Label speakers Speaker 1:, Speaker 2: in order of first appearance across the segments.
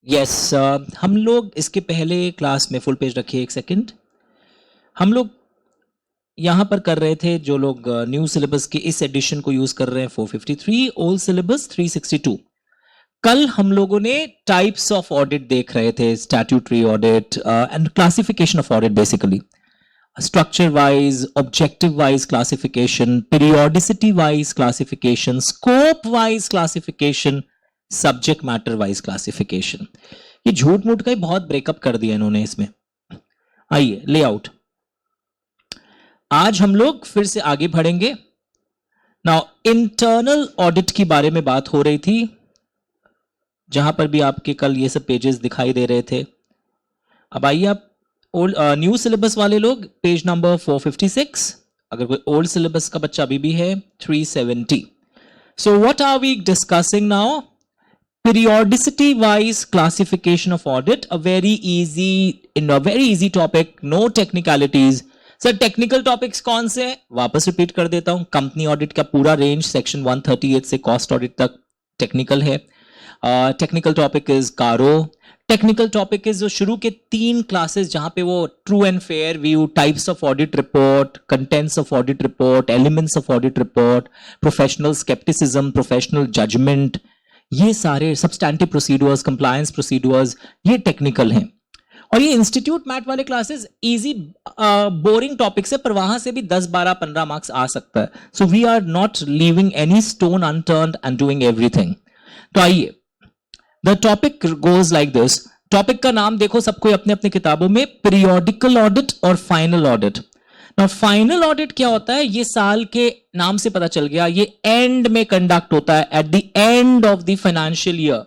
Speaker 1: Yes हम लोग इसके पहले क्लास में फुल पेज रखिए एक सेकंड। हम लोग यहाँ पर कर रहे थे, जो लोग न्यू सिलेबस के इस एडिशन को यूज कर रहे हैं 453, ओल्ड सिलेबस 362। कल हम लोगों ने टाइप्स ऑफ ऑडिट देख रहे थे, statutory audit and classification of audit, basically structure wise, objective wise classification, periodicity wise classification, scope wise classification, subject matter wise classification. ये झूठ मूठ का ही बहुत ब्रेकअप कर दिया इन्होंने इसमें। आइए लेआउट, आज हम लोग फिर से आगे बढ़ेंगे। नाउ इंटरनल ऑडिट की बारे में बात हो रही थी, जहां पर भी आपके कल ये सब पेजेस दिखाई दे रहे थे। अब आइए आप ओल्ड न्यू सिलेबस वाले लोग पेज नंबर 456, अगर कोई ओल्ड सिलेबस का बच्चा अभी भी है 370। So what are we discussing now? Periodicity wise classification of audit, a very easy topic, no technicalities. Sir technical topics कौन से हैं? वापस रिपीट कर देता हूं, कंपनी ऑडिट का पूरा रेंज सेक्शन 138 से कॉस्ट ऑडिट तक टेक्निकल है। टेक्निकल टॉपिक इज कारो। टेक्निकल टॉपिक इज जो शुरू के 3 क्लासेस जहां पे वो true and fair view, types of audit report, contents of audit report, elements of audit report, professional scepticism, professional judgement, ये सारे सब्सटैंटिव प्रोसीड्यूर्स, कंप्लायंस प्रोसीड्यूर्स, ये टेक्निकल हैं। और ये इंस्टीट्यूट मैट वाले क्लासेस इजी बोरिंग टॉपिक्स है, पर वहां से भी 10 12 15 मार्क्स आ सकता है। So we are not leaving any stone unturned and doing everything. तो आइए, the topic goes like this. Topic का नाम देखो सबको अपने अपने किताबों में, पीरियोडिकल ऑडिट और final audit. Now final audit क्या होता है? ये साल के नाम से पता चल गया, ये एंड में कंडक्ट होता है, at the end of the financial year.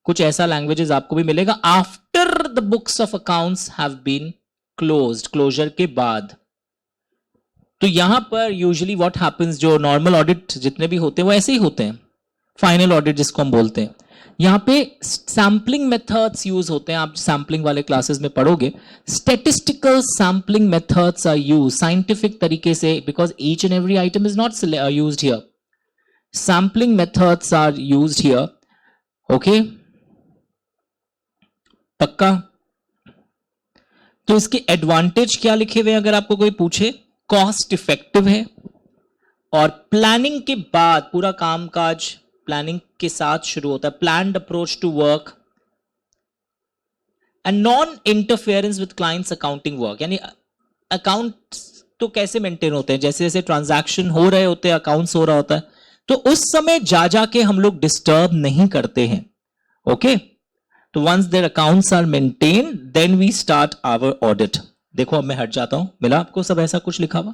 Speaker 1: कुछ ऐसा लैंग्वेजेस आपको भी मिलेगा, after the books of accounts have been closed, closure के बाद। तो यहां पर यूजुअली व्हाट हैपेंस, जो नॉर्मल ऑडिट जितने भी होते हैं वो ऐसे ही होते हैं। फाइनल ऑडिट जिसको हम बोलते हैं, यहां पे सैंपलिंग मेथड्स यूज होते हैं। आप सैंपलिंग वाले क्लासेस में पढ़ोगे, statistical sampling methods are use scientific तरीके से, because each and every item is not used here. Sampling methods are used here. Okay, पक्का? तो इसके एडवांटेज क्या लिखे हुए हैं अगर आपको कोई पूछे? कॉस्ट इफेक्टिव है, और प्लानिंग के बाद पूरा कामकाज प्लानिंग के साथ शुरू होता है, planned approach to work, and non interference with clients accounting work. यानी अकाउंट तो कैसे मेंटेन होते हैं, जैसे जैसे ट्रांजैक्शन हो रहे होते हैं, अकाउंट्स हो रहा होता है, तो उस समय जा जाके हम लोग डिस्टर्ब नहीं करते हैं। ओके, तो once their accounts are maintain, then we start our audit. देखो अब मैं हट जाता हूं, मिला आपको सब ऐसा कुछ लिखा हुआ?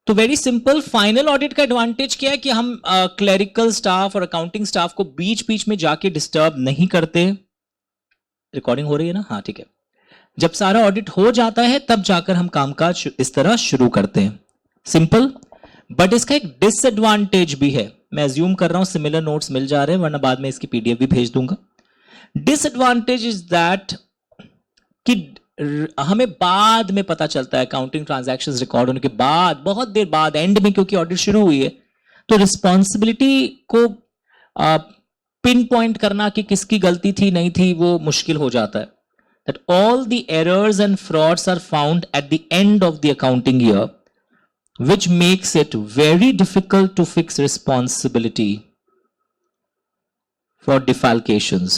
Speaker 1: तो वेरी सिंपल, फाइनल ऑडिट का एडवांटेज क्या है कि हम क्लरिकल स्टाफ और अकाउंटिंग स्टाफ को बीच बीच में जाके डिस्टर्ब नहीं करते। रिकॉर्डिंग हो रही है ना? हाँ ठीक है। जब सारा ऑडिट हो जाता है तब जाकर हम कामकाज इस तरह शुरू करते हैं। सिंपल, बट इसका एक डिसएडवांटेज भी है। मैं अज्यूम कर रहा हूं सिमिलर नोट्स मिल जा रहे हैं, वरना बाद में इसकी पीडीएफ भी भेज दूंगा। डिसएडवांटेज इज दैट कि हमें बाद में पता चलता है, अकाउंटिंग ट्रांजैक्शंस रिकॉर्ड होने के बाद, बहुत देर बाद, एंड में, क्योंकि ऑडिट शुरू हुई है, तो रिस्पॉन्सिबिलिटी को पिन पॉइंट करना कि किसकी गलती थी नहीं थी, वो मुश्किल हो जाता है। That all the errors and frauds are found at the end of the accounting year, which makes it very difficult to fix responsibility for defalcations.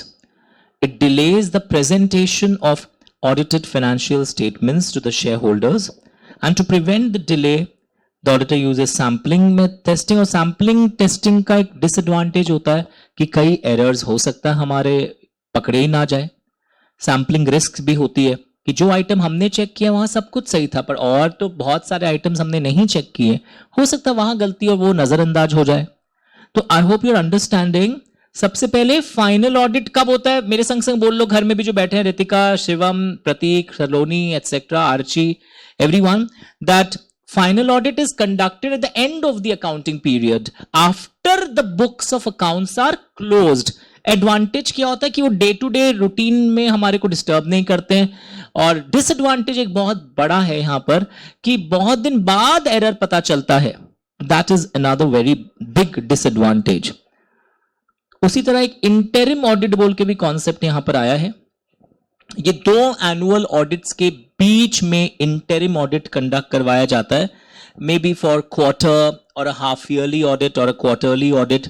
Speaker 1: It delays the presentation of audited financial statements to the shareholders, and to prevent the delay, the auditor uses sampling testing. और sampling testing का एक disadvantage होता है कि कई errors हो सकता है हमारे पकड़े ही ना जाए। सैम्पलिंग रिस्क भी होती है कि जो आइटम हमने चेक किया वहां सब कुछ सही था, पर और तो बहुत सारे आइटम्स हमने नहीं चेक किए, हो सकता है वहां गलती और वो नजरअंदाज हो जाए। तो आई होप यूर अंडरस्टैंडिंग। सबसे पहले फाइनल ऑडिट कब होता है? मेरे संग संग बोल लो, घर में भी जो बैठे हैं, Ritika, Shivam, Prateek, Saloni, etcetera, Archi, everyone, that final audit is conducted at the end of the accounting period, after the books of accounts are closed. Advantage क्या होता है कि वो डे टू डे रूटीन में हमारे को डिस्टर्ब नहीं करते हैं, और डिसएडवांटेज एक बहुत बड़ा है यहां पर कि बहुत दिन बाद एरर पता चलता है। That is another very big disadvantage. उसी तरह एक इंटरिम ऑडिट बोल के भी कॉन्सेप्ट यहां पर आया है। ये दो एनुअल ऑडिट्स के बीच में इंटरिम ऑडिट कंडक्ट करवाया जाता है, मे बी फॉर क्वार्टर और हाफ ईयरली ऑडिट और क्वार्टरली ऑडिट।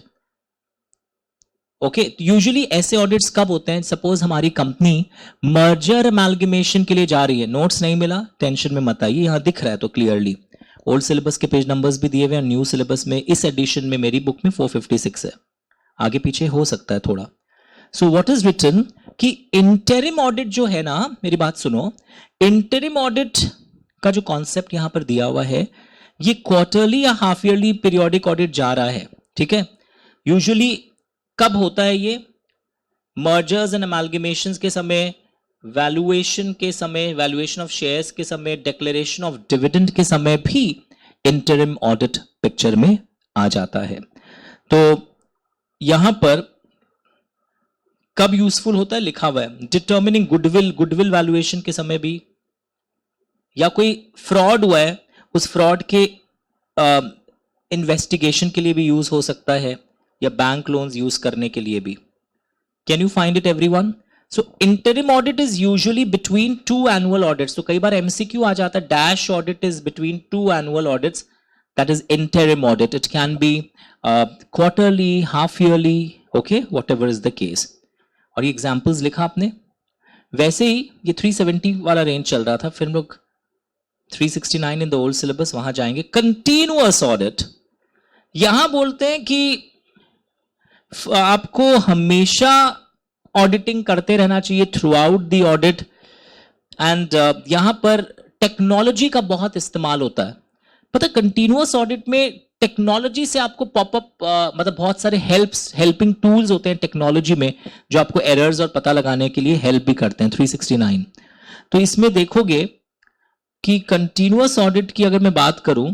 Speaker 1: ओके, यूजुअली ऐसे ऑडिट्स कब होते हैं? सपोज हमारी कंपनी मर्जर अमेलगमेशन के लिए जा रही है, नोट्स नहीं मिला, टेंशन में मत आइए, यहां दिख रहा है तो क्लियरली ओल्ड सिलेबस के पेज नंबर्स भी दिए हुए हैं, न्यू सिलेबस में इस एडिशन में मेरी बुक में 456 है, आगे पीछे हो सकता है थोड़ा। सो व्हाट इज रिटन कि इंटरिम ऑडिट जो है ना, मेरी बात सुनो, इंटरिम ऑडिट का जो कॉन्सेप्ट यहां पर दिया हुआ है, ये क्वार्टरली या हाफ ईयरली पीरियोडिक ऑडिट जा रहा है, ठीक है। यूजुअली कब होता है ये? मर्जर्स एंड अमालगमेशंस के समय, वैल्यूएशन के समय, वैल्यूएशन ऑफ शेयर्स के समय, डिक्लेरेशन ऑफ डिविडेंड के समय भी इंटरिम ऑडिट पिक्चर में आ जाता है। तो यहां पर कब यूजफुल होता है लिखा हुआ है, डिटर्मिनिंग गुडविल, गुडविल वैल्यूएशन के समय भी, या कोई फ्रॉड हुआ है उस फ्रॉड के इन्वेस्टिगेशन के लिए भी यूज हो सकता है, या बैंक लोन्स यूज करने के लिए भी। Can you find it everyone? So interim audit is usually between two annual audits. तो कई बार एमसीक्यू आ जाता है, dash audit is between two annual audits, that is interim audit. It can be quarterly, half yearly, okay, what ever is the case. और ये examples लिखा आपने। वैसे ही ये 370 वाला रेंज चल रहा था, फिर हम लोग 369 इन द ओल्ड सिलेबस वहां जाएंगे। कंटिन्यूअस ऑडिट, यहां बोलते हैं कि आपको हमेशा ऑडिटिंग करते रहना चाहिए through out the audit, and यहां पर टेक्नोलॉजी का बहुत इस्तेमाल होता है। पता, कंटिन्यूअस ऑडिट में टेक्नोलॉजी से आपको पॉपअप मतलब बहुत सारे हेल्पिंग टूल्स होते हैं टेक्नोलॉजी में, जो आपको एरर्स और पता लगाने के लिए हेल्प भी करते हैं। 369, तो इसमें देखोगे कि कंटिन्यूअस ऑडिट की अगर मैं बात करूं,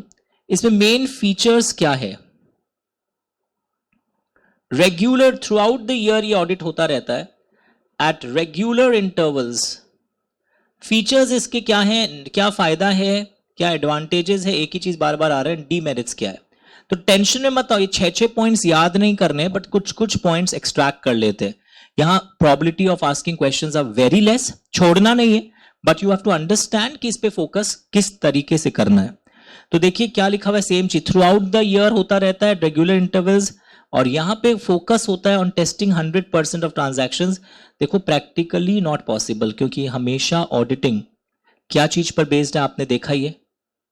Speaker 1: इसमें मेन फीचर्स क्या है? Regular through out the year ये ऑडिट होता रहता है, एट रेगुलर इंटरवल्स। फीचर्स इसके क्या हैं, क्या फायदा है, क्या एडवांटेजेस है? एक ही चीज बार बार आ रहा है, डीमेरिट्स क्या है? तो टेंशन में मत आओ, ये 6 पॉइंट्स याद नहीं करने, बट कुछ पॉइंट्स एक्सट्रैक्ट कर लेते हैं। यहां probability of asking questions are very less, छोड़ना नहीं है, but you have to understand कि इस पे फोकस किस तरीके से करना है। तो देखिए क्या लिखा हुआ है, सेम चीज, थ्रू आउट द ईयर होता रहता है, रेगुलर इंटरवल्स, और यहां पे फोकस होता है ऑन टेस्टिंग 100% ऑफ ट्रांजैक्शंस। देखो प्रैक्टिकली नॉट पॉसिबल, क्योंकि हमेशा ऑडिटिंग क्या चीज पर बेस्ड है, आपने देखा ही है।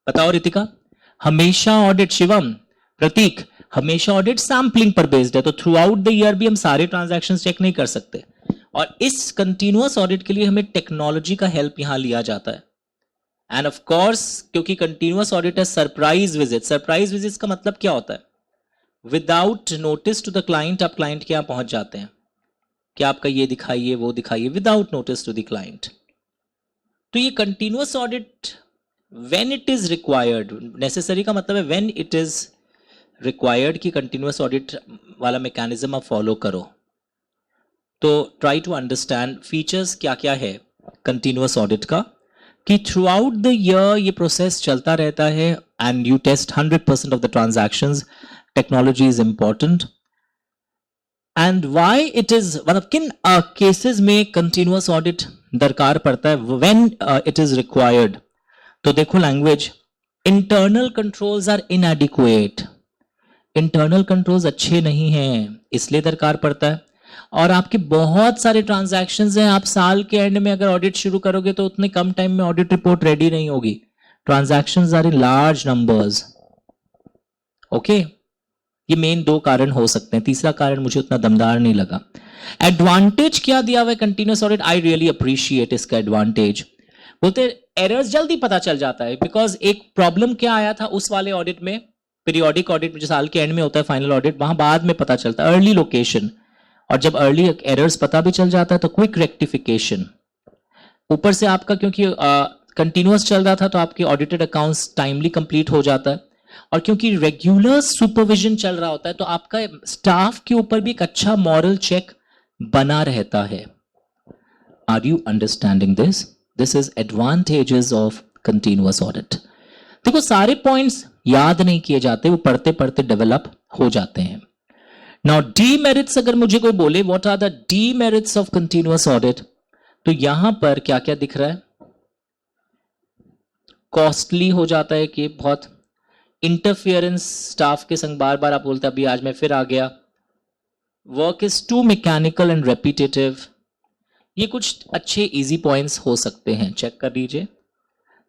Speaker 1: बताओ रितिका, हमेशा ऑडिट, शिवम, प्रतीक, हमेशा ऑडिट सैम्पलिंग पर बेस्ड है, तो थ्रू आउट द ईयर भी हम सारे ट्रांजैक्शंस चेक नहीं कर सकते। और इस कंटिन्यूअस ऑडिट के लिए हमें टेक्नोलॉजी का हेल्प यहां लिया जाता है। एंड ऑफ कोर्स क्योंकि कंटिन्यूअस ऑडिट है, सरप्राइज विजिट। सरप्राइज विजिट का मतलब क्या होता है? Without notice to the client आप क्लाइंट के यहां पहुंच जाते हैं कि आपका ये दिखाइए, वो दिखाइए, without notice to the client. तो ये continuous audit when it is required, necessary का मतलब है व्हेन इट इज रिक्वायर्ड कि कंटिन्यूअस ऑडिट वाला मैकेनिज्म आप फॉलो करो। तो ट्राई टू अंडरस्टैंड फीचर्स क्या क्या है कंटिन्यूअस ऑडिट का, कि थ्रू आउट द ईयर ये प्रोसेस चलता रहता है and you test 100% of the transactions. Technology is important and why it is, मतलब किन केसेस में कंटिन्यूअस ऑडिट दरकार पड़ता है, व्हेन इट इज रिक्वायर्ड। तो देखो language, internal controls are inadequate, internal controls अच्छे नहीं हैं इसलिए दरकार पड़ता है। और आपके बहुत सारे ट्रांजैक्शंस हैं, आप साल के एंड में अगर ऑडिट शुरू करोगे तो उतने कम टाइम में ऑडिट रिपोर्ट रेडी नहीं होगी। Transactions are in large numbers, okay. ये मेन 2 कारण हो सकते हैं, तीसरा कारण मुझे उतना दमदार नहीं लगा। एडवांटेज क्या दिया हुआ है continuous audit, I really appreciate इसका एडवांटेज। बोलते एरर्स जल्दी पता चल जाता है, बिकॉज एक प्रॉब्लम क्या आया था उस वाले ऑडिट में, पीरियोडिक ऑडिट में जो साल के एंड में होता है फाइनल ऑडिट, वहां बाद में पता चलता है, अर्ली लोकेशन। और जब अर्ली एरर्स पता भी चल जाता है तो क्विक रेक्टिफिकेशन। ऊपर से आपका क्योंकि कंटिन्यूअस चल रहा था तो आपके ऑडिटेड अकाउंट्स टाइमली कंप्लीट हो जाता है, और क्योंकि रेगुलर सुपरविजन चल रहा होता है तो आपका स्टाफ के ऊपर भी एक अच्छा मॉरल चेक बना रहता है। Are you understanding this? This is advantages of continuous audit. देखो सारे पॉइंट्स याद नहीं किए जाते, वो पढ़ते पढ़ते डेवलप हो जाते हैं। नाउ डीमेरिट्स अगर मुझे कोई बोले what are the demerits of continuous audit, तो यहां पर क्या क्या दिख रहा है? कॉस्टली हो जाता है कि बहुत इंटरफियरेंस स्टाफ के संग बार बार आप बोलते अभी आज मैं फिर आ गया, work is too mechanical and repetitive. ये कुछ अच्छे इजी पॉइंट्स हो सकते हैं, चेक कर लीजिए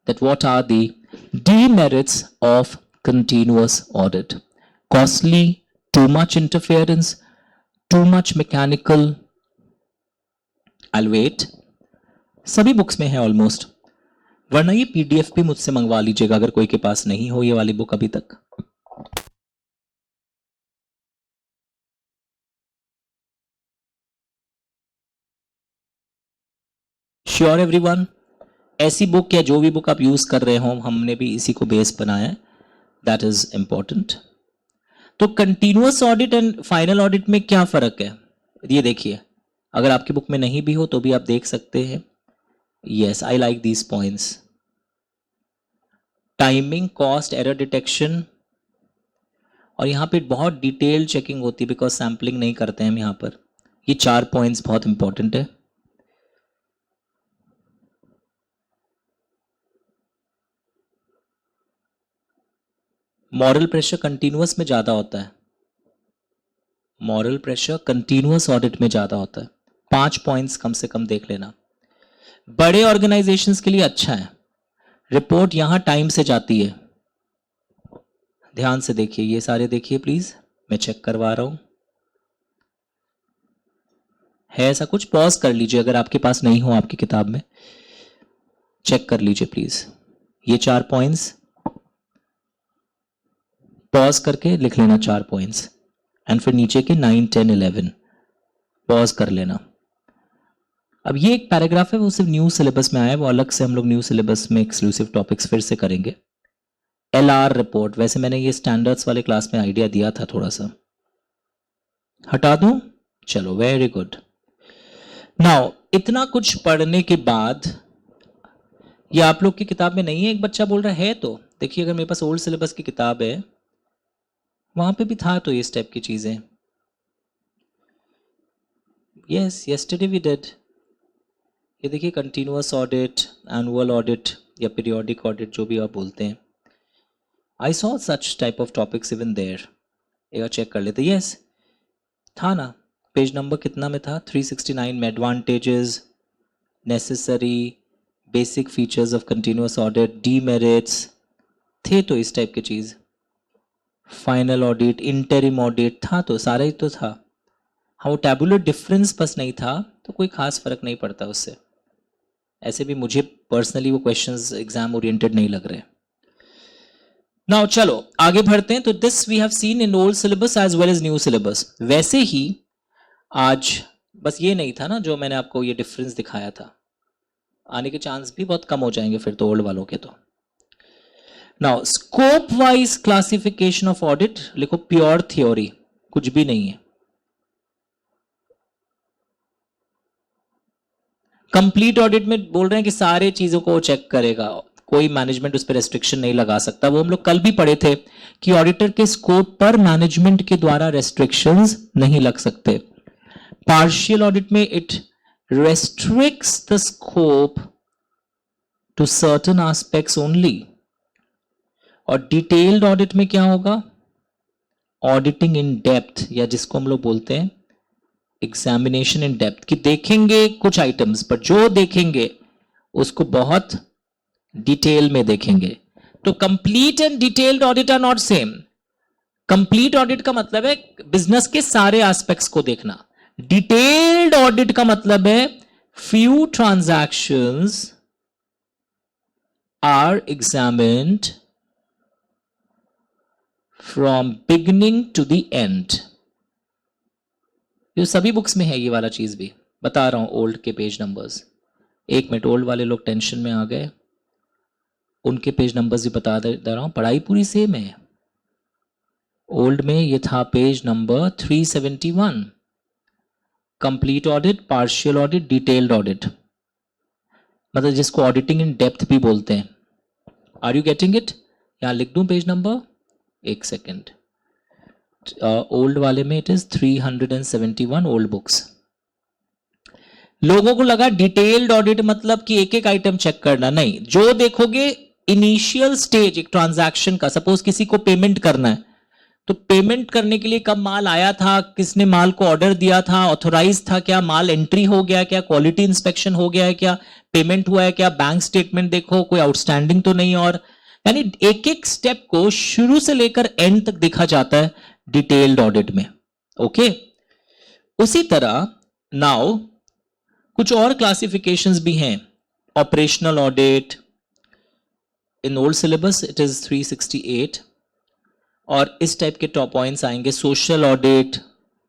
Speaker 1: that what are the demerits of continuous audit. Costly, too much interference, too much mechanical. I'll wait. सभी बुक्स में है ऑलमोस्ट, वरना ये पीडीएफ भी मुझसे मंगवा लीजिएगा अगर कोई के पास नहीं हो ये वाली बुक अभी तक। श्योर एवरीवन, ऐसी बुक या जो भी बुक आप यूज कर रहे हो हमने भी इसी को बेस बनाया है, दैट इज इंपॉर्टेंट। तो continuous audit and final audit में क्या फर्क है ये देखिए, अगर आपकी बुक में नहीं भी हो तो भी आप देख सकते हैं। Yes, I like these points. Timing, cost, error detection, और यहां पे बहुत डिटेल चेकिंग होती है बिकॉज सैम्पलिंग नहीं करते हैं हम यहां पर। ये 4 पॉइंट्स बहुत इंपॉर्टेंट है। मॉरल प्रेशर कंटिन्यूअस में ज्यादा होता है, मॉरल प्रेशर कंटिन्यूअस ऑडिट में ज्यादा होता है। 5 पॉइंट्स कम से कम देख लेना। बड़े ऑर्गेनाइजेशंस के लिए अच्छा है, रिपोर्ट यहां टाइम से जाती है। ध्यान से देखिए, ये सारे देखिए प्लीज, मैं चेक करवा रहा हूं। है ऐसा कुछ? पॉज कर लीजिए अगर आपके पास नहीं हो आपकी किताब में, चेक कर लीजिए प्लीज। ये 4 पॉइंट्स पॉज करके लिख लेना, 4 पॉइंट्स, एंड फिर नीचे के 9, 10, 11 पॉज कर लेना। अब ये एक पैराग्राफ है, वो सिर्फ न्यू सिलेबस में आया है, वो अलग से हम लोग न्यू सिलेबस में एक्सक्लूसिव टॉपिक्स फिर से करेंगे। एलआर रिपोर्ट, वैसे मैंने ये स्टैंडर्ड्स वाले क्लास में आइडिया दिया था, थोड़ा सा हटा दूं? चलो, वेरी गुड। नाउ इतना कुछ पढ़ने के बाद, ये आप लोग की किताब में नहीं है, एक बच्चा बोल रहा है, तो देखिए अगर मेरे पास ओल्ड सिलेबस की किताब है वहां पे भी था तो ये स्टेप की चीजें। Yes, yesterday we did. ये देखिए कंटिन्यूअस ऑडिट, एनुअल ऑडिट या पीरियोडिक ऑडिट जो भी आप बोलते हैं, I saw such type of topics even there. एक बार चेक कर लेते। यस, था ना, पेज नंबर कितना में था? 369 में advantages, necessary, basic features of continuous audit, demerits थे तो इस टाइप की चीज। फाइनल ऑडिट, इंटरिम ऑडिट था तो सारा ही तो था। हाँ, वो टैबुलर डिफरेंस बस नहीं था तो कोई खास फर्क नहीं पड़ता उससे। ऐसे भी मुझे पर्सनली वो क्वेश्चंस एग्जाम ओरिएंटेड नहीं लग रहे। नाउ चलो आगे बढ़ते हैं। तो this we have seen in old syllabus as well as new syllabus. वैसे ही आज बस ये नहीं था ना जो मैंने आपको ये डिफरेंस दिखाया था, आने के चांस भी बहुत कम हो जाएंगे फिर तो ओल्ड वालों के। तो now scope wise classification of audit लिखो, प्योर थ्योरी कुछ भी नहीं है। कंप्लीट ऑडिट में बोल रहे हैं कि सारे चीजों को चेक करेगा, कोई मैनेजमेंट उस पर रेस्ट्रिक्शन नहीं लगा सकता। वो हम लोग कल भी पढ़े थे कि ऑडिटर के स्कोप पर मैनेजमेंट के द्वारा रेस्ट्रिक्शंस नहीं लग सकते। पार्शियल ऑडिट में it restricts the scope to certain aspects only. और डिटेल्ड ऑडिट में क्या होगा? ऑडिटिंग इन डेप्थ, या जिसको हम लोग बोलते हैं एग्जामिनेशन इन डेप्थ, कि देखेंगे कुछ आइटम्स पर जो देखेंगे उसको बहुत डिटेल में देखेंगे। तो complete and detailed audit are not same. Complete audit का मतलब है बिजनेस के सारे एस्पेक्ट्स को देखना। डिटेल्ड ऑडिट का मतलब है few transactions are examined from beginning to the end. ये सभी बुक्स में है ये वाला चीज भी बता रहा हूं, ओल्ड के पेज नंबर्स। एक मिनट, ओल्ड वाले लोग टेंशन में आ गए, उनके पेज नंबर्स भी बता दे रहा हूं, पढ़ाई पूरी सेम है। ओल्ड में ये था page number 371, complete audit, partial audit, detailed audit, मतलब जिसको ऑडिटिंग इन डेप्थ भी बोलते हैं। Are you getting it? यहां लिख दूं पेज नंबर? एक सेकेंड, ओल्ड वाले में इट इज 371 ओल्ड बुक्स. लोगों को लगा डिटेल्ड ऑडिट मतलब कि एक एक आइटम चेक करना. नहीं, जो देखोगे इनिशियल स्टेज एक ट्रांजैक्शन का, सपोज किसी को पेमेंट करना है तो पेमेंट करने के लिए कब माल आया था, किसने माल को ऑर्डर दिया था, ऑथोराइज था क्या, माल एंट्री हो गया क्या, क्वालिटी इंस्पेक्शन हो गया है क्या, पेमेंट हुआ है क्या, बैंक स्टेटमेंट देखो कोई आउटस्टैंडिंग तो नहीं. और यानी एक एक स्टेप को शुरू से लेकर एंड तक देखा जाता है डिटेल्ड ऑडिट में. ओके, उसी तरह नाउ कुछ और क्लासिफिकेशंस भी हैं. Operational audit, in old syllabus it is 368. और इस टाइप के टॉप पॉइंट्स आएंगे. सोशल ऑडिट,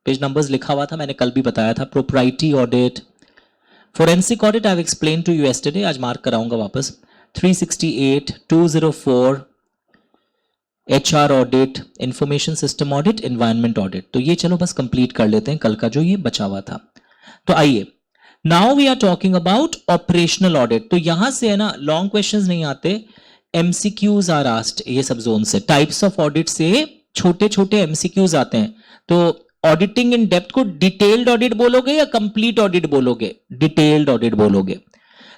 Speaker 1: पेज नंबर्स लिखा हुआ था, मैंने कल भी बताया था. Propriety audit, forensic audit I have explain to you yesterday, आज मार्क कराऊंगा वापस. 368, 204, HR audit, information system audit, environment audit. तो ये चलो बस कंप्लीट कर लेते हैं कल का जो ये बचा हुआ था. तो आइए, now we are talking about operational audit. तो यहां से है ना लॉन्ग क्वेश्चंस नहीं आते, MCQs आर आस्क्ड. ये सब जोन से टाइप्स ऑफ ऑडिट से छोटे छोटे MCQs आते हैं. तो ऑडिटिंग इन डेप्थ को डिटेल्ड ऑडिट बोलोगे या कंप्लीट ऑडिट बोलोगे? डिटेल्ड ऑडिट बोलोगे.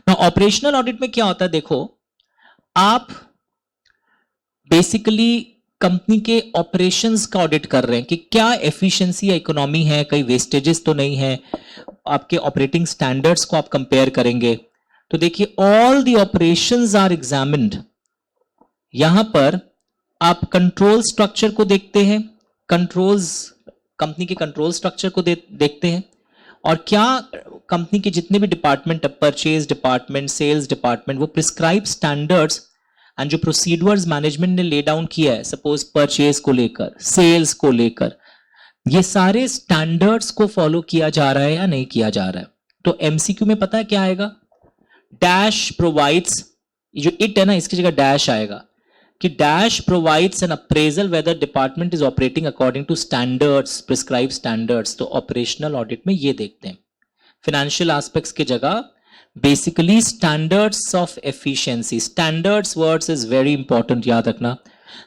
Speaker 1: ना ऑपरेशनल ऑडिट में क्या होता है, देखो आप बेसिकली कंपनी के ऑपरेशंस का ऑडिट कर रहे हैं कि क्या एफिशिएंसी या इकोनॉमी है, कहीं वेस्टेजेस तो नहीं है, आपके ऑपरेटिंग स्टैंडर्ड्स को आप कंपेयर करेंगे. तो देखिए all the operations are examined. यहां पर आप कंट्रोल स्ट्रक्चर को देखते हैं, कंट्रोल्स, कंपनी के कंट्रोल स्ट्रक्चर को देखते हैं, और क्या कंपनी के जितने भी department, purchase department, sales department, वो प्रिस्क्राइब स्टैंडर्ड्स एंड जो प्रोसीड्यूर्स मैनेजमेंट ने ले डाउन किया है, सपोज परचेज को लेकर, सेल्स को लेकर, ये सारे स्टैंडर्ड्स को फॉलो किया जा रहा है या नहीं किया जा रहा है. तो MCQ में पता है क्या आएगा? डैश प्रोवाइड्स, जो इट है ना इसकी जगह डैश आएगा कि dash provides an appraisal whether department is operating according to standards, prescribe standards. तो ऑपरेशनल ऑडिट में ये देखते हैं. फाइनेंशियल एस्पेक्ट्स की जगह basically standards of efficiency. Standards words is very important, याद रखना.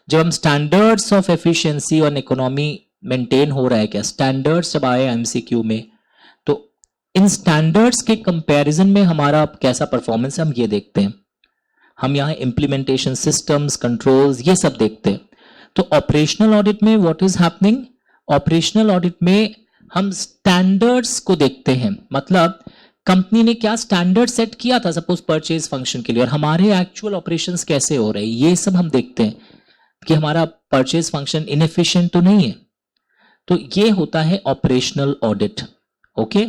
Speaker 1: जब हम स्टैंडर्ड्स ऑफ एफिशिएंसी और इकोनॉमी मेंटेन हो रहा है क्या, स्टैंडर्ड्स जब आए MCQ में, तो इन स्टैंडर्ड्स के कंपैरिजन में हमारा कैसा परफॉर्मेंस है हम ये देखते हैं. हम यहाँ इंप्लीमेंटेशन सिस्टम्स, कंट्रोल्स, ये सब देखते हैं. तो ऑपरेशनल ऑडिट में what is happening, operational audit में हम स्टैंडर्ड्स को देखते हैं. मतलब कंपनी ने क्या स्टैंडर्ड सेट किया था सपोज परचेज फंक्शन के लिए, और हमारे एक्चुअल ऑपरेशंस कैसे हो रहे हैं, ये सब हम देखते हैं कि हमारा परचेज फंक्शन इनएफिशिएंट तो नहीं है. तो ये होता है ऑपरेशनल ऑडिट. ओके,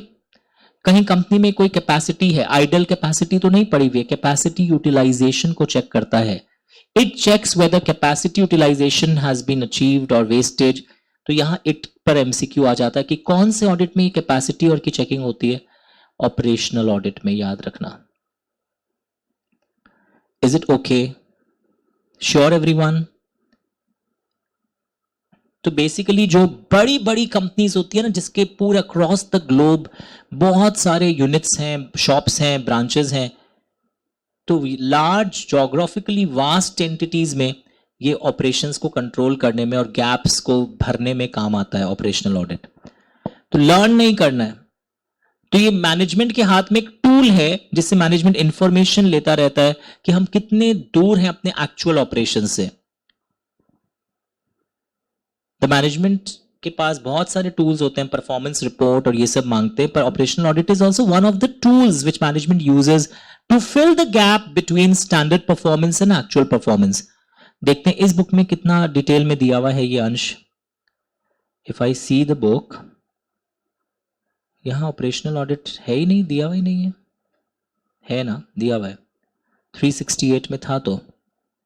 Speaker 1: कहीं कंपनी में कोई कैपेसिटी है, आइडल कैपेसिटी तो नहीं पड़ी हुई है, कैपेसिटी यूटिलाइजेशन को चेक करता है. It checks whether capacity utilisation has been achieved और वेस्टेज. तो यहां इट पर MCQ आ जाता है कि कौन से ऑडिट में कैपेसिटी और की चेकिंग होती है, ऑपरेशनल ऑडिट में. याद रखना. Is it okay? Sure everyone? तो बेसिकली जो बड़ी बड़ी कंपनीज होती है ना, जिसके पूरे अक्रॉस द ग्लोब बहुत सारे यूनिट्स हैं, शॉप्स हैं, ब्रांचेस हैं, तो लार्ज ज्योग्राफिकली वास्ट एंटिटीज में ये ऑपरेशंस को कंट्रोल करने में और गैप्स को भरने में काम आता है ऑपरेशनल ऑडिट. तो लर्न नहीं करना है. तो ये मैनेजमेंट के हाथ में एक टूल है जिससे मैनेजमेंट इंफॉर्मेशन लेता रहता है कि हम कितने दूर हैं अपने एक्चुअल ऑपरेशन से. द मैनेजमेंट के पास बहुत सारे टूल्स होते हैं, परफॉर्मेंस रिपोर्ट और ये सब मांगते हैं, पर operational audit is also one of the tools which management uses to fill the gap between standard performance and actual performance. देखते हैं इस बुक में कितना डिटेल में दिया हुआ है ये अंश. If I see the book, यहां ऑपरेशनल ऑडिट है ही नहीं, दिया हुआ ही नहीं है ना, दिया हुआ है 368 में था. तो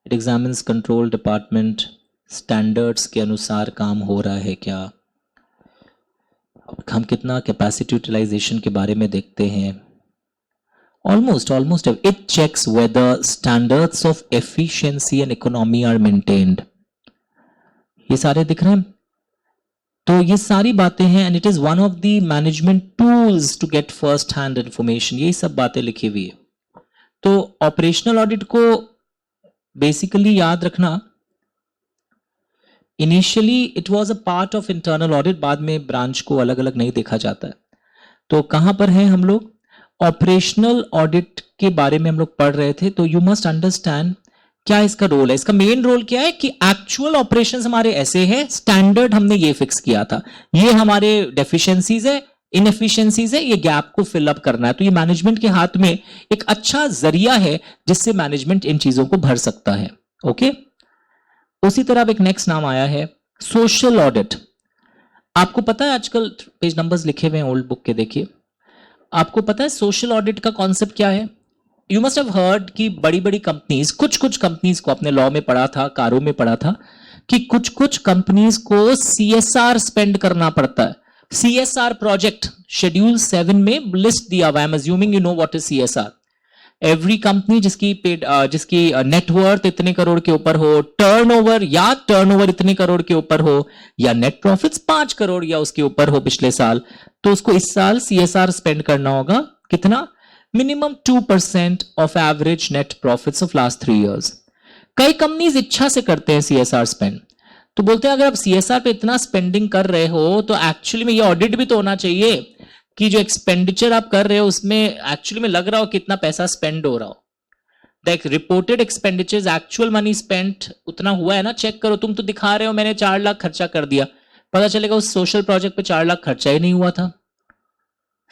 Speaker 1: it examines control department, standards के अनुसार काम हो रहा है क्या, हम कितना कैपेसिटी यूटिलाइजेशन के बारे में देखते हैं. Almost it checks whether standards of efficiency and economy are maintained. ये सारे दिख रहे हैं. तो ये सारी बातें हैं and it is one of the management tools to get first hand information. यही सब बातें लिखी हुई है. तो ऑपरेशनल ऑडिट को बेसिकली याद रखना, initially it was a part of internal audit, बाद में ब्रांच को अलग अलग नहीं देखा जाता है। तो कहां पर हैं हम लोग? ऑपरेशनल ऑडिट के बारे में हम लोग पढ़ रहे थे। तो यू मस्ट अंडरस्टैंड क्या इसका रोल है। इसका मेन रोल क्या है कि एक्चुअल ऑपरेशंस हमारे ऐसे हैं, स्टैंडर्ड हमने ये फिक्स किया था, ये हमारे डेफिशिएंसीज है, इनएफिशिएंसीज है, ये गैप को फिलअप करना है। तो ये मैनेजमेंट के हाथ में एक अच्छा जरिया है जिससे मैनेजमेंट इन चीजों को भर सकता है। ओके, उसी तरह अब एक नेक्स्ट नाम आया है सोशल ऑडिट। आपको पता है, आजकल पेज नंबर्स लिखे हुए हैं ओल्ड बुक के, देखिए। आपको पता है सोशल ऑडिट का कॉन्सेप्ट क्या है? यू मस्ट हैव हर्ड कि बड़ी बड़ी कंपनीज, कुछ कुछ कंपनीज को, अपने लॉ में पढ़ा था, कारों में पढ़ा था कि कुछ कुछ कंपनीज को सीएसआर स्पेंड करना पड़ता है। सीएसआर प्रोजेक्ट शेड्यूल 7 में लिस्ट दिया हुआ है। I am assuming you know what is CSR. Every company जिसकी नेटवर्थ इतने करोड़ के ऊपर हो, टर्नओवर इतने करोड़ के ऊपर हो, या नेट प्रॉफिट्स 5 करोड़ या उसके ऊपर हो पिछले साल, तो उसको इस साल सीएसआर स्पेंड करना होगा। कितना? Minimum 2% of average net profits of last 3 years. कई कंपनीज इच्छा से करते हैं सीएसआर स्पेंड, तो बोलते हैं अगर आप सीएसआर पे इतना स्पेंडिंग कर रहे हो तो एक्चुअली में ये ऑडिट भी तो होना चाहिए कि जो एक्सपेंडिचर आप कर रहे हो उसमें एक्चुअली में लग रहा हो कितना पैसा स्पेंड हो रहा हो। The reported expenditures, actual money spent उतना हुआ है ना, चेक करो। तुम तो दिखा रहे हो मैंने 4 लाख खर्चा कर दिया, पता चलेगा उस सोशल प्रोजेक्ट पे 4 लाख खर्चा ही नहीं हुआ था।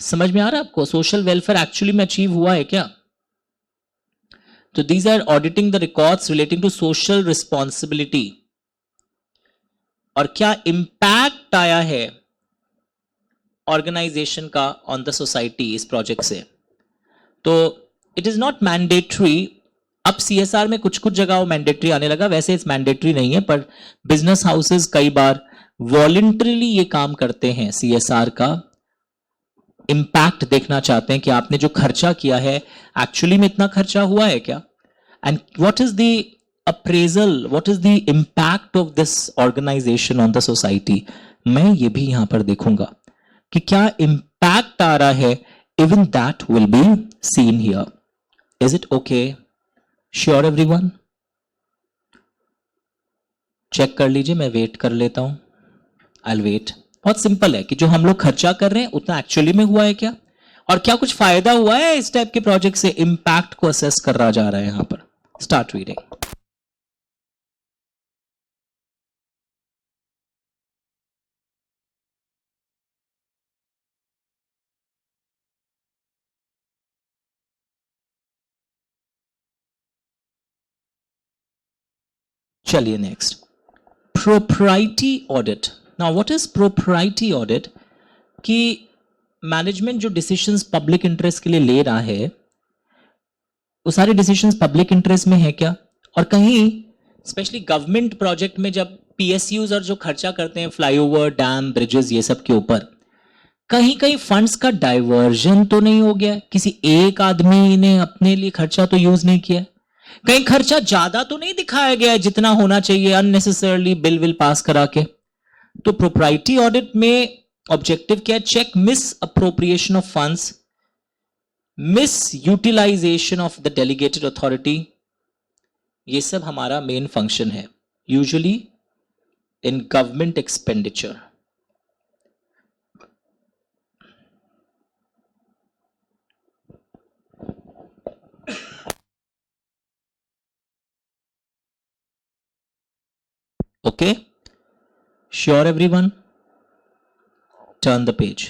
Speaker 1: समझ में आ रहा है आपको? सोशल वेलफेयर एक्चुअली में अचीव हुआ है क्या? तो these are auditing the records relating to social responsibility, और क्या इंपैक्ट आया है ऑर्गेनाइजेशन का ऑन द सोसाइटी इस प्रोजेक्ट से। तो इट इज नॉट मैंडेटरी। अब सीएसआर में कुछ कुछ जगह वो मैंडेटरी आने लगा, वैसे इस मैंडेटरी नहीं है, पर बिजनेस हाउसेस कई बार वॉलंटरीली ये काम करते हैं। सीएसआर का इंपैक्ट देखना चाहते हैं कि आपने जो खर्चा किया है एक्चुअली में इतना खर्चा हुआ है क्या, and what is the appraisal, what is the impact of this organisation on the society. मैं ये भी यहां पर देखूंगा कि क्या इंपैक्ट आ रहा है। Even that will be seen here. Is it okay? Sure everyone? Check कर लीजिए, मैं वेट कर लेता हूं। I will wait. बहुत सिंपल है कि जो हम लोग खर्चा कर रहे हैं उतना एक्चुअली में हुआ है क्या, और क्या कुछ फायदा हुआ है इस टाइप के प्रोजेक्ट से। इंपैक्ट को असेस कर रहा जा रहा है यहां पर। Start reading. चलिए next, propriety audit. Now what is propriety audit? कि मैनेजमेंट जो डिसीजंस पब्लिक इंटरेस्ट के लिए ले रहा है वो सारे डिसीजंस पब्लिक इंटरेस्ट में है क्या, और कहीं स्पेशली गवर्नमेंट प्रोजेक्ट में जब पीएसयूज और जो खर्चा करते हैं फ्लाईओवर, डैम, ब्रिजेस, ये सब के ऊपर, कहीं कहीं फंड्स का डाइवर्जन तो नहीं हो गया? किसी एक आदमी ने अपने लिए खर्चा तो यूज नहीं किया? कहीं खर्चा ज्यादा तो नहीं दिखाया गया है जितना होना चाहिए, अननेसेसरली बिल विल पास करा के? तो प्रोप्राइटी ऑडिट में ऑब्जेक्टिव क्या है? Check misappropriation of funds, misutilisation of the delegated authority. ये सब हमारा मेन फंक्शन है usually in government expenditure. Okay, sure everyone? Turn the page.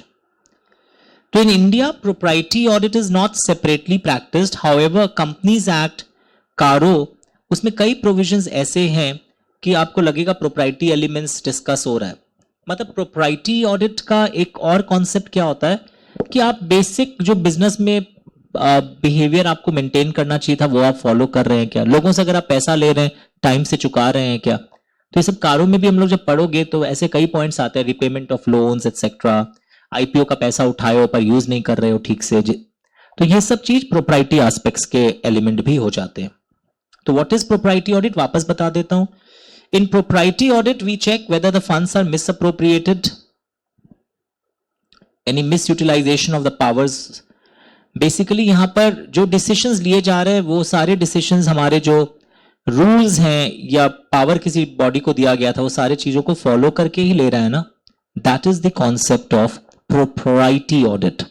Speaker 1: So in India, propriety audit is not separately practiced. However, Companies Act, कारो, उसमें कई provisions ऐसे हैं कि आपको लगेगा प्रोप्राइटी एलिमेंट्स डिस्कस हो रहा है। मतलब प्रोप्राइटी ऑडिट का एक और कॉन्सेप्ट क्या होता है कि आप बेसिक जो बिजनेस में बिहेवियर आपको मेंटेन करना चाहिए था वो आप फॉलो कर रहे हैं क्या, लोगों से अगर आप पैसा ले रहे हैं टाइम से चुका रहे हैं क्या। तो ये सब कारों में भी हम लोग जब पढ़ोगे तो ऐसे कई पॉइंट्स आते हैं, repayment of loans etcetera, IPO का पैसा उठाए हो पर यूज नहीं कर रहे हो ठीक से, तो ये सब चीज प्रोप्राइटी एस्पेक्ट्स के एलिमेंट भी हो जाते हैं। तो व्हाट इज प्रोप्राइटी ऑडिट, वापस बता देता हूं। In propriety audit we check whether the funds are misappropriated, any misutilization of the powers. Basically यहां पर जो डिसीजंस लिए जा रहे हैं वो सारे डिसीजंस हमारे जो रूल्स हैं या पावर किसी बॉडी को दिया गया था, वो सारे चीजों को फॉलो करके ही ले रहा है ना, that is the concept of propriety audit.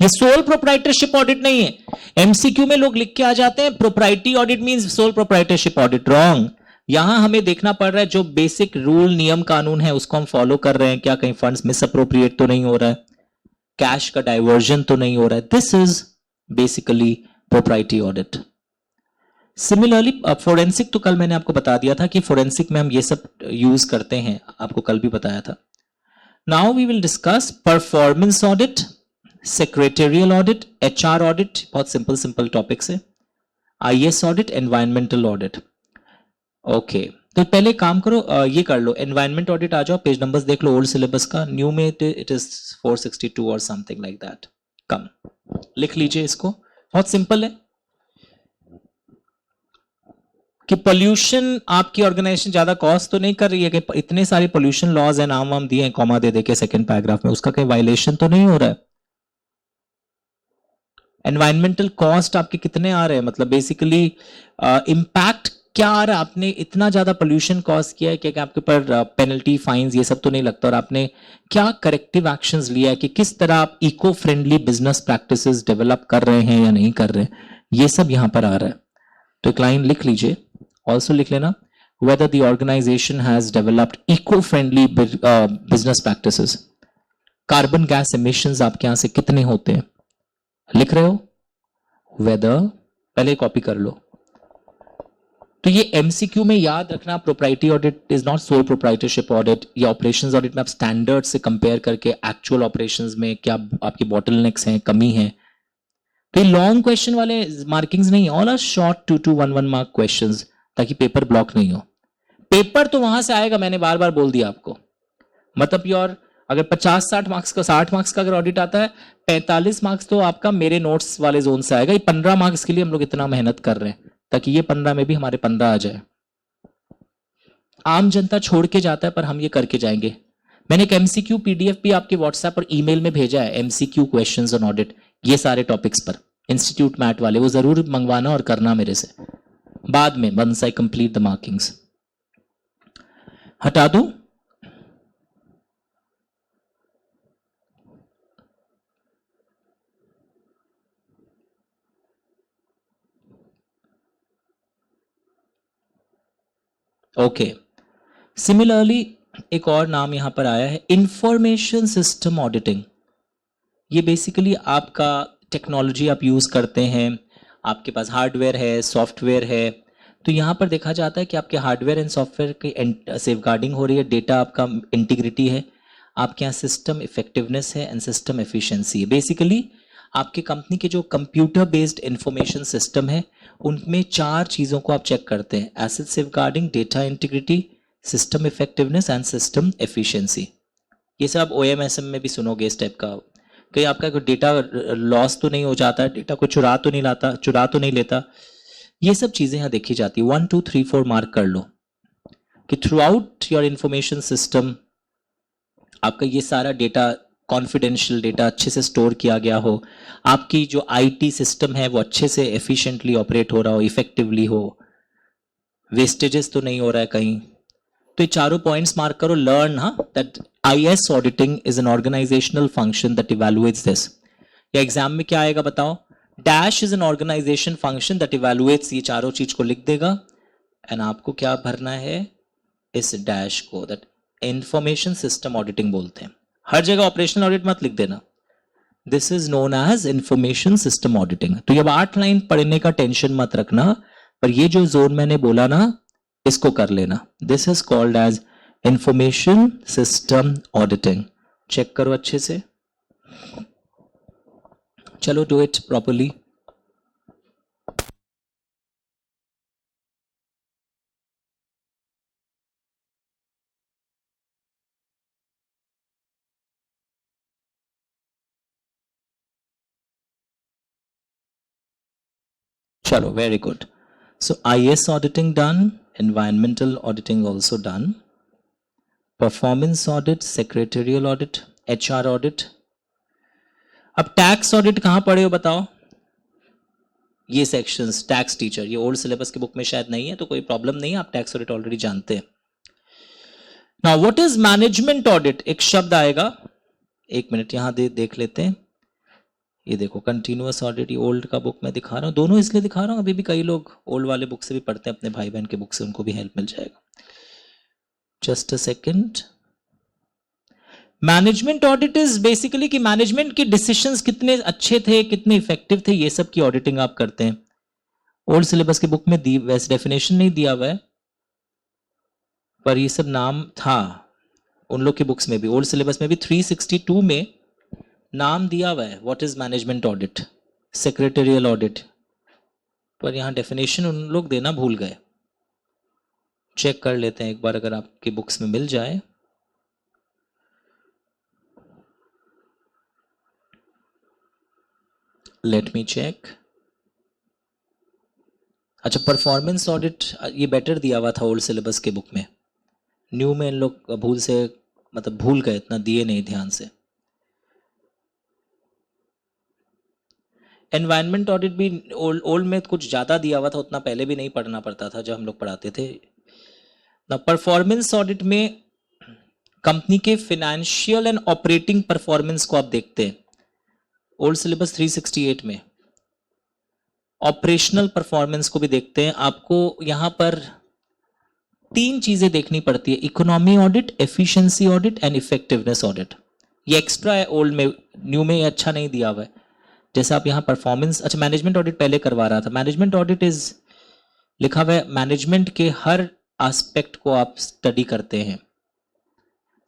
Speaker 1: ये सोल प्रोप्राइटरशिप ऑडिट नहीं है। एमसीक्यू में लोग लिख के आ जाते हैं propriety audit means sole proprietorship audit, wrong. यहां हमें देखना पड़ रहा है जो बेसिक रूल नियम कानून है उसको हम फॉलो कर रहे हैं क्या, कहीं फंड्स मिस अप्रोप्रिएट तो नहीं हो रहा है, कैश का डाइवर्जन तो नहीं हो रहा है। This is basically propriety audit. Similarly forensic तो कल मैंने आपको बता दिया था कि फोरेंसिक में हम ये सब यूज करते हैं, आपको कल भी बताया था। Now we will discuss performance audit, secretarial audit, HR audit, बहुत सिंपल सिंपल टॉपिक्स है, IAS audit, environmental audit. Okay, तो पहले काम करो, ये कर लो, एनवायरमेंट ऑडिट आ जाओ, पेज नंबर्स देख लो ओल्ड सिलेबस का, न्यू में इट इज 462 और समथिंग लाइक दैट। कम लिख लीजिए इसको, बहुत सिंपल है कि पोल्यूशन आपकी ऑर्गेनाइजेशन ज्यादा कॉस्ट तो नहीं कर रही है कि इतने सारे पोल्यूशन लॉज है, नाम वाम दिए हैं कॉमा दे के सेकंड पैराग्राफ में, उसका कहीं वायलेशन तो नहीं हो रहा है। एनवायरमेंटल कॉस्ट आपके कितने आ रहे हैं, मतलब बेसिकली इम्पैक्ट क्या आ रहा है, आपने इतना ज्यादा पोल्यूशन कॉज किया है कि आपके ऊपर पेनल्टी फाइन्स ये सब तो नहीं लगता, और आपने क्या करेक्टिव एक्शंस लिया है कि किस तरह आप eco friendly business practices develop कर रहे हैं या नहीं कर रहे हैं, ये सब यहां पर आ रहा है। तो एक लाइन लिख लीजिए, ऑल्सो लिख लेना, whether the organization has developed eco-friendly business practices। Carbon gas emissions आपके यहां से कितने होते हैं लिख रहे हो, whether, पहले कॉपी कर लो। तो ये एमसीक्यू में याद रखना, propriety audit is not sole proprietorship audit, या ऑपरेशंस ऑडिट में आप स्टैंडर्ड से कंपेयर करके एक्चुअल ऑपरेशंस में क्या आपकी बॉटलनेक्स हैं, कमी है। तो ये लॉन्ग क्वेश्चन वाले मार्किंग्स नहीं, all are short 2 to 1 mark questions, ताकि पेपर ब्लॉक नहीं हो। पेपर तो वहां से आएगा, मैंने बार बार बोल दिया आपको, मतलब योर अगर 50-60 मार्क्स का, 60 मार्क्स का अगर ऑडिट आता है, 45 मार्क्स तो आपका मेरे नोट्स वाले जोन से आएगा। ये 15 मार्क्स के लिए हम लोग इतना मेहनत कर रहे हैं ताकि ये 15 में भी हमारे 15 आ जाए। आम जनता छोड़ के जाता है पर हम ये करके जाएंगे। मैंने एक एमसीक्यू पीडीएफ भी आपके व्हाट्सएप और ईमेल में भेजा है, एमसीक्यू क्वेश्चंस ऑन ऑडिट, ये सारे टॉपिक्स पर, इंस्टीट्यूट मैट वाले, वो जरूर मंगवाना और करना मेरे से बाद में, once I complete the markings. हटा दूं, ओके। सिमिलरली एक और नाम यहां पर आया है, इंफॉर्मेशन सिस्टम ऑडिटिंग। ये बेसिकली आपका टेक्नोलॉजी आप यूज करते हैं, आपके पास हार्डवेयर है, सॉफ्टवेयर है, तो यहां पर देखा जाता है कि आपके हार्डवेयर एंड सॉफ्टवेयर की सेफगार्डिंग हो रही है, डेटा आपका इंटीग्रिटी है, आपके यहाँ सिस्टम इफेक्टिवनेस है एंड सिस्टम एफिशिएंसी है। बेसिकली आपकी कंपनी के जो कंप्यूटर बेस्ड इंफॉर्मेशन सिस्टम है उनमें 4 चीज़ों को आप चेक करते हैं, asset safeguarding, data integrity, system effectiveness and system efficiency. ये सब OMSM में भी सुनोगे इस टाइप का, कहीं आपका कोई डेटा लॉस तो नहीं हो जाता है, डेटा को चुरा तो नहीं लेता, ये सब चीज़ें यहाँ देखी जाती है। 1 2 3 4 मार्क कर लो कि through out your information system आपका ये सारा डेटा, कॉन्फिडेंशियल डेटा अच्छे से स्टोर किया गया हो, आपकी जो IT सिस्टम है वो अच्छे से एफिशिएंटली ऑपरेट हो रहा हो, इफेक्टिवली हो, वेस्टेजेस तो नहीं हो रहा है कहीं। तो ये चारों पॉइंट्स मार्क करो। Learn that IS auditing is an organizational function that evaluates this. या एग्जाम में क्या आएगा बताओ, dash is an organization function that evaluates, ये चारों चीज को लिख देगा एंड आपको क्या भरना है इस डैश को, दैट इंफॉर्मेशन सिस्टम ऑडिटिंग बोलते हैं। हर जगह ऑपरेशनल ऑडिट मत लिख देना, this is known as information system auditing. तो ये 8 लाइन पढ़ने का टेंशन मत रखना, पर ये जो जोन मैंने बोला ना इसको कर लेना। This is called as information system auditing. Check करो अच्छे से, चलो डू इट प्रॉपरली। चलो, very good. So IS auditing done, environmental auditing also done, performance audit, secretarial audit, HR audit. अब टैक्स ऑडिट कहां पढ़े हो बताओ, ये सेक्शंस टैक्स टीचर, ये ओल्ड सिलेबस के बुक में शायद नहीं है तो कोई प्रॉब्लम नहीं है, आप टैक्स ऑडिट ऑलरेडी जानते हैं। Now what is management audit, एक शब्द आएगा, एक मिनट यहां देख लेते हैं। ये देखो कंटिन्यूअस ऑडिट, ये ओल्ड का बुक मैं दिखा रहा हूँ, दोनों इसलिए दिखा रहा हूँ, अभी भी कई लोग ओल्ड वाले बुक से भी पढ़ते हैं, अपने भाई बहन के बुक से, उनको भी हेल्प मिल जाएगा। Just a second. Management audit is basically कि मैनेजमेंट के डिसीजंस कितने अच्छे थे, कितने इफेक्टिव थे, ये सब की ऑडिटिंग आप करते हैं। ओल्ड सिलेबस के बुक में दी वैसे डेफिनेशन नहीं दिया हुआ है, पर ये सब नाम था उन लोग के बुक्स में भी, ओल्ड सिलेबस में भी 362 में नाम दिया हुआ है what is management audit, secretarial audit, पर यहां डेफिनेशन उन लोग देना भूल गए। चेक कर लेते हैं एक बार अगर आपके बुक्स में मिल जाए। Let me check. अच्छा, परफॉर्मेंस ऑडिट ये बेटर दिया हुआ था ओल्ड सिलेबस के बुक में, न्यू में इन लोग भूल से मतलब भूल गए, इतना दिए नहीं ध्यान से। एनवायरनमेंट ऑडिट भी ओल्ड में कुछ ज़्यादा दिया हुआ था, उतना पहले भी नहीं पढ़ना पड़ता था जब हम लोग पढ़ाते थे ना। परफॉर्मेंस ऑडिट में कंपनी के फिनेंशियल एंड ऑपरेटिंग परफॉर्मेंस को आप देखते हैं, ओल्ड सिलेबस 368 में ऑपरेशनल परफॉर्मेंस को भी देखते हैं। आपको यहां पर 3 चीजें देखनी पड़ती है, economy audit, efficiency audit and effectiveness audit. ये एक्स्ट्रा है ओल्ड में, न्यू में ये अच्छा नहीं दिया हुआ है। जैसे आप यहाँ परफॉर्मेंस, अच्छा मैनेजमेंट ऑडिट पहले करवा रहा था, मैनेजमेंट ऑडिट इज लिखा हुआ है मैनेजमेंट के हर एस्पेक्ट को आप स्टडी करते हैं।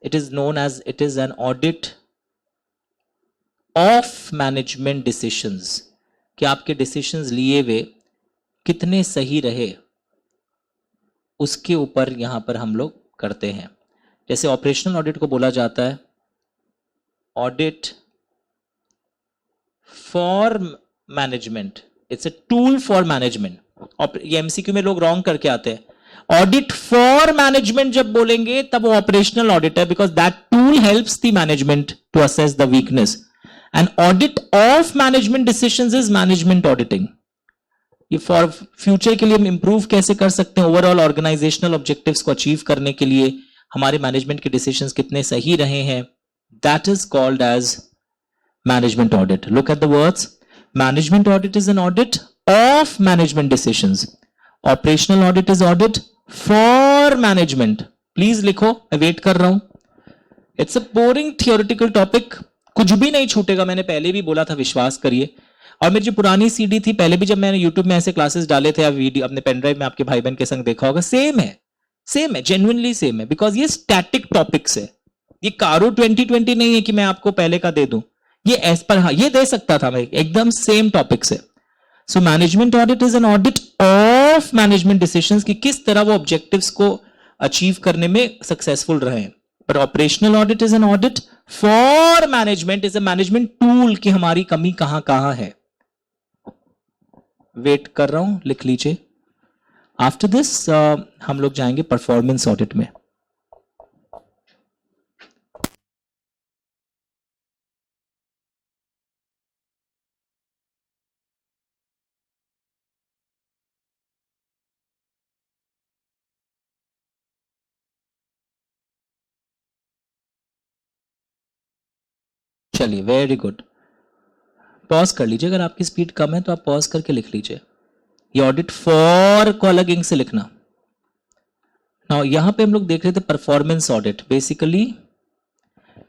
Speaker 1: It is known as, it is an audit of management decisions, कि आपके डिसीजंस लिए हुए कितने सही रहे, उसके ऊपर यहां पर हम लोग करते हैं। जैसे ऑपरेशनल ऑडिट को बोला जाता है audit for management, it's a tool for management. ये एमसीक्यू में लोग रॉन्ग करके आते हैं, ऑडिट फॉर मैनेजमेंट जब बोलेंगे तब वो ऑपरेशनल ऑडिट है, because that tool helps the management to assess the weakness, and audit of management decisions is management auditing. ये फॉर फ्यूचर के लिए हम इंप्रूव कैसे कर सकते हैं, ओवरऑल ऑर्गेनाइजेशनल ऑब्जेक्टिव्स को अचीव करने के लिए हमारे मैनेजमेंट के डिसीजंस कितने सही रहे हैं, that is called as management audit. Look at the words. Management audit is an audit of management decisions. Operational audit is audit for management. Please लिखो, मैं वेट कर रहा हूं। It's a boring theoretical topic. कुछ भी नहीं छूटेगा, मैंने पहले भी बोला था, विश्वास करिए। और मेरी जो पुरानी सीडी थी, पहले भी जब मैंने यूट्यूब में ऐसे क्लासेस डाले थे, आप वीडियो अपने पेन ड्राइव में आपके भाई बहन के संग देखा होगा, सेम है, जेन्युइनली सेम है, बिकॉज ये स्टैटिक टॉपिक्स है। ये कारो 2020 नहीं है कि मैं आपको पहले का दे दूं, ये एस पर, हाँ ये दे सकता था मैं, एकदम सेम टॉपिक से। So management audit is an audit of management decisions, कि किस तरह वो ऑब्जेक्टिव्स को अचीव करने में सक्सेसफुल रहे। पर operational audit is an audit for management, is a management tool, कि हमारी कमी कहां कहां है। वेट कर रहा हूं, लिख लीजिए। आफ्टर दिस हम लोग जाएंगे परफॉर्मेंस ऑडिट में। चलिए, वेरी गुड। पॉज कर लीजिए, अगर आपकी स्पीड कम है तो आप पॉज करके लिख लीजिए। ये ऑडिट फॉर को अलग इंक से लिखना। नाउ यहां पे हम लोग देख रहे थे performance audit, basically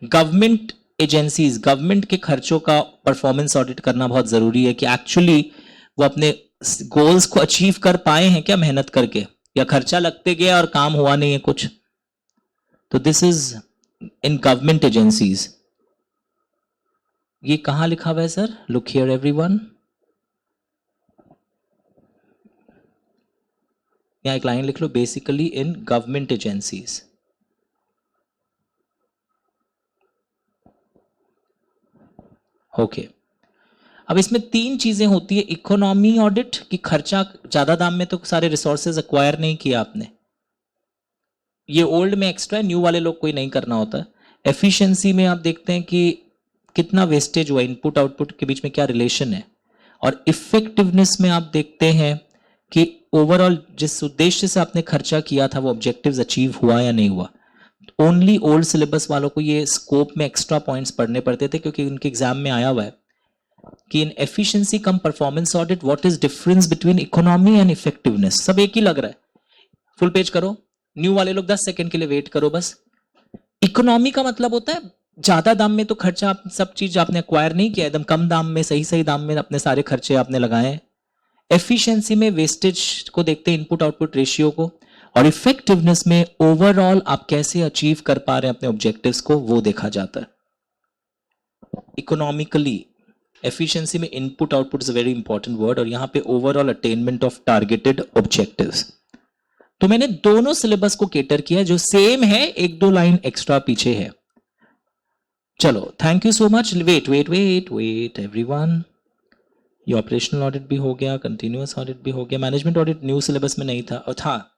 Speaker 1: government agencies, government के खर्चों का परफॉर्मेंस ऑडिट करना बहुत जरूरी है, कि एक्चुअली वो अपने गोल्स को अचीव कर पाए हैं क्या मेहनत करके, या खर्चा लगते गया और काम हुआ नहीं है कुछ। तो this is in government agencies. ये कहां लिखा हुआ है सर? लुक हियर एवरीवन, यहां एक लाइन लिख लो, basically in government agencies. Okay, अब इसमें 3 चीजें होती है। इकोनॉमी ऑडिट, कि खर्चा ज्यादा दाम में तो सारे रिसोर्सेज एक्वायर नहीं किया आपने, ये ओल्ड में एक्स्ट्रा, न्यू वाले लोग कोई नहीं करना होता। एफिशिएंसी में आप देखते हैं कि कितना वेस्टेज हुआ, इनपुट आउटपुट के बीच में क्या रिलेशन है। और इफेक्टिवनेस में आप देखते हैं कि ओवरऑल जिस उद्देश्य से आपने खर्चा किया था वो ऑब्जेक्टिव्स अचीव हुआ या नहीं हुआ। ओनली ओल्ड सिलेबस वालों को ये स्कोप में एक्स्ट्रा पॉइंट्स पढ़ने पड़ते थे, क्योंकि उनके एग्जाम में आया हुआ है कि in efficiency cum performance audit what is difference between economy and effectiveness. सब एक ही लग रहा है। फुल पेज करो। न्यू वाले लोग 10 सेकंड के लिए वेट करो बस। इकोनॉमी का मतलब होता है ज्यादा दाम में तो खर्चा, आप सब चीज आपने एक्वायर नहीं किया, एकदम कम दाम में सही सही दाम में अपने सारे खर्चे आपने लगाए। एफिशिएंसी में वेस्टेज को देखते हैं, इनपुट आउटपुट रेशियो को, और इफेक्टिवनेस में ओवरऑल आप कैसे अचीव कर पा रहे हैं अपने ऑब्जेक्टिव्स को, वो देखा जाता है। इकोनॉमिकली एफिशिएंसी में input output is a very important word, और यहां पे overall attainment of targeted objectives. तो मैंने दोनों सिलेबस को केटर किया, जो सेम है, एक दो लाइन एक्स्ट्रा पीछे है। चलो, thank you so much. Wait wait wait wait everyone, ये ऑपरेशनल ऑडिट भी हो गया, कंटिन्यूअस ऑडिट भी हो गया, मैनेजमेंट ऑडिट न्यू सिलेबस में नहीं था, और था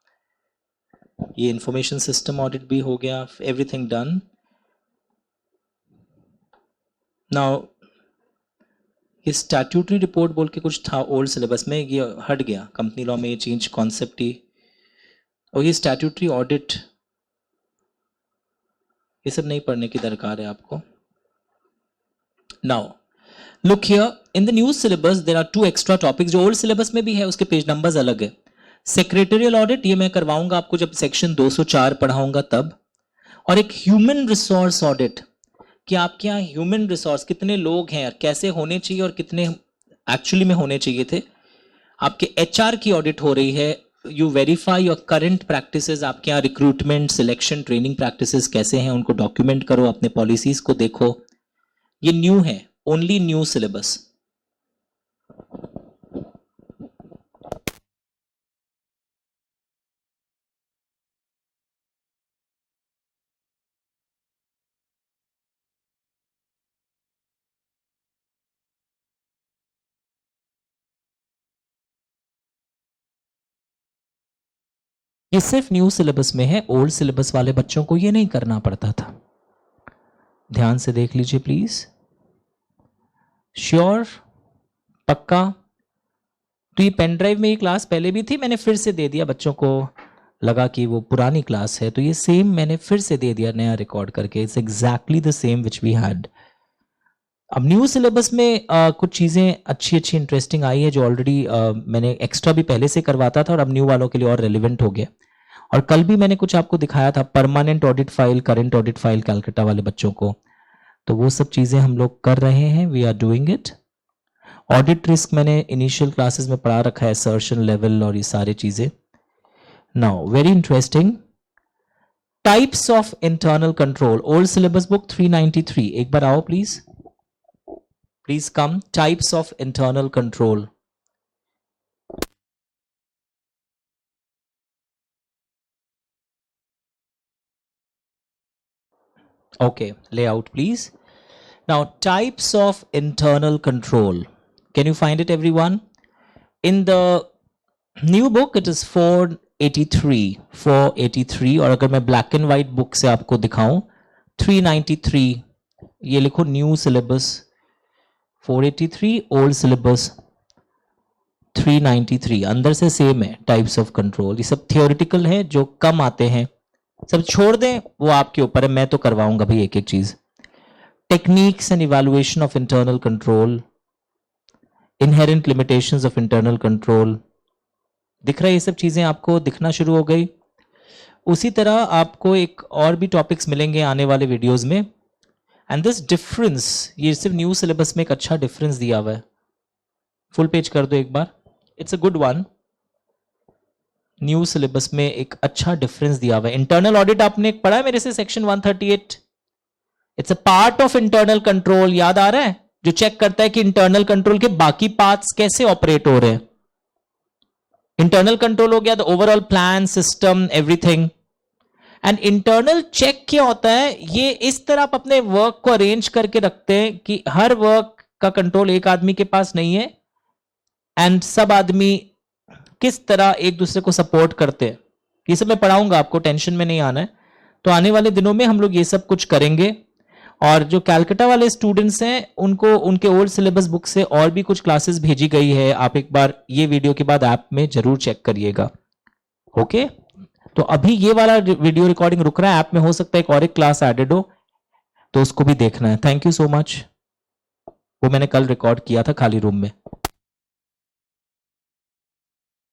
Speaker 1: ये इंफॉर्मेशन सिस्टम ऑडिट भी हो गया, एवरीथिंग डन। नाउ ये स्टैट्यूटरी रिपोर्ट बोल के कुछ था ओल्ड सिलेबस में, ये हट गया, कंपनी लॉ में ये चेंज कॉन्सेप्ट ही। और ये स्टैट्यूटरी ऑडिट, ये सब नहीं पढ़ने की दरकार है आपको। Now look here, in the new syllabus there are 2 extra topics, जो ओल्ड सिलेबस में भी है, उसके पेज नंबर्स अलग है। सेक्रेटरियल ऑडिट, ये मैं करवाऊंगा आपको जब सेक्शन 204 पढ़ाऊंगा तब। और एक ह्यूमन रिसोर्स ऑडिट, कि आपके यहाँ ह्यूमन रिसोर्स कितने लोग हैं, कैसे होने चाहिए और कितने एक्चुअली में होने चाहिए थे। आपके एचआर की ऑडिट हो रही है। You verify your current practices, आपके यहाँ रिक्रूटमेंट, सिलेक्शन, ट्रेनिंग प्रैक्टिसेस कैसे हैं, उनको डॉक्यूमेंट करो, अपने पॉलिसीज को देखो। ये न्यू है, ओनली न्यू सिलेबस। ये सिर्फ न्यू सिलेबस में है, ओल्ड सिलेबस वाले बच्चों को ये नहीं करना पड़ता था। ध्यान से देख लीजिए प्लीज। श्योर, पक्का। तो ये पेन ड्राइव में ये क्लास पहले भी थी, मैंने फिर से दे दिया, बच्चों को लगा कि वो पुरानी क्लास है, तो ये सेम मैंने फिर से दे दिया नया रिकॉर्ड करके। It's exactly the same which we had. अब न्यू सिलेबस में कुछ चीज़ें अच्छी अच्छी इंटरेस्टिंग आई है, जो ऑलरेडी मैंने एक्स्ट्रा भी पहले से करवाता था, और अब न्यू वालों के लिए और रेलिवेंट हो गया। और कल भी मैंने कुछ आपको दिखाया था, permanent audit file, current audit file, Calcutta वाले बच्चों को। तो वो सब चीज़ें हम लोग कर रहे हैं, we are doing it. Audit risk मैंने इनिशियल क्लासेस में पढ़ा रखा है, असर्शन लेवल और ये सारी चीज़ें। Now very interesting, types of internal control, old syllabus book 393। एक बार आओ please, please come. Types of internal control. Okay, layout please. Now, types of internal control. Can you find it, everyone? In the new book, it is 483. 483. और अगर मैं black and white book से आपको दिखाऊं, 393. ये लिखो न्यू सिलेबस 483, ओल्ड सिलेबस 393। अंदर से सेम है टाइप्स ऑफ कंट्रोल। ये सब थियोरिटिकल है, जो कम आते हैं सब छोड़ दें, वो आपके ऊपर है, मैं तो करवाऊंगा भाई एक एक चीज। Techniques and evaluation of internal control, inherent limitations of internal control, दिख रहा है ये सब चीजें आपको दिखना शुरू हो गई। उसी तरह आपको एक और भी टॉपिक्स मिलेंगे आने वाले वीडियोस में। एंड दिस डिफरेंस, ये सिर्फ न्यू सिलेबस में एक अच्छा डिफरेंस दिया हुआ है। फुल पेज कर दो एक बार, it's a good one. New syllabus में एक अच्छा डिफरेंस दिया हुआ है। इंटरनल ऑडिट आपने पढ़ा है मेरे से, section 138। It's a part of internal control, याद आ रहा है, जो चेक करता है कि इंटरनल कंट्रोल के बाकी पार्ट्स कैसे ऑपरेट हो रहे हैं। इंटरनल कंट्रोल हो गया तो overall plan, system, everything. And internal check क्या होता है, ये इस तरह आप अपने वर्क को अरेंज करके रखते हैं कि हर वर्क का कंट्रोल एक आदमी के पास नहीं है, एंड सब आदमी किस तरह एक दूसरे को सपोर्ट करते हैं। ये सब मैं पढ़ाऊंगा आपको, टेंशन में नहीं आना है। तो आने वाले दिनों में हम लोग ये सब कुछ करेंगे। और जो कैलकाटा वाले स्टूडेंट्स हैं उनको उनके ओल्ड सिलेबस बुक से और भी कुछ क्लासेस भेजी गई है, आप एक बार ये वीडियो के बाद ऐप में जरूर चेक करिएगा। ओके, तो अभी ये वाला वीडियो रिकॉर्डिंग रुक रहा है, ऐप में हो सकता है एक और एक क्लास एडेड हो, तो उसको भी देखना है। Thank you so much. वो मैंने कल रिकॉर्ड किया था खाली रूम में।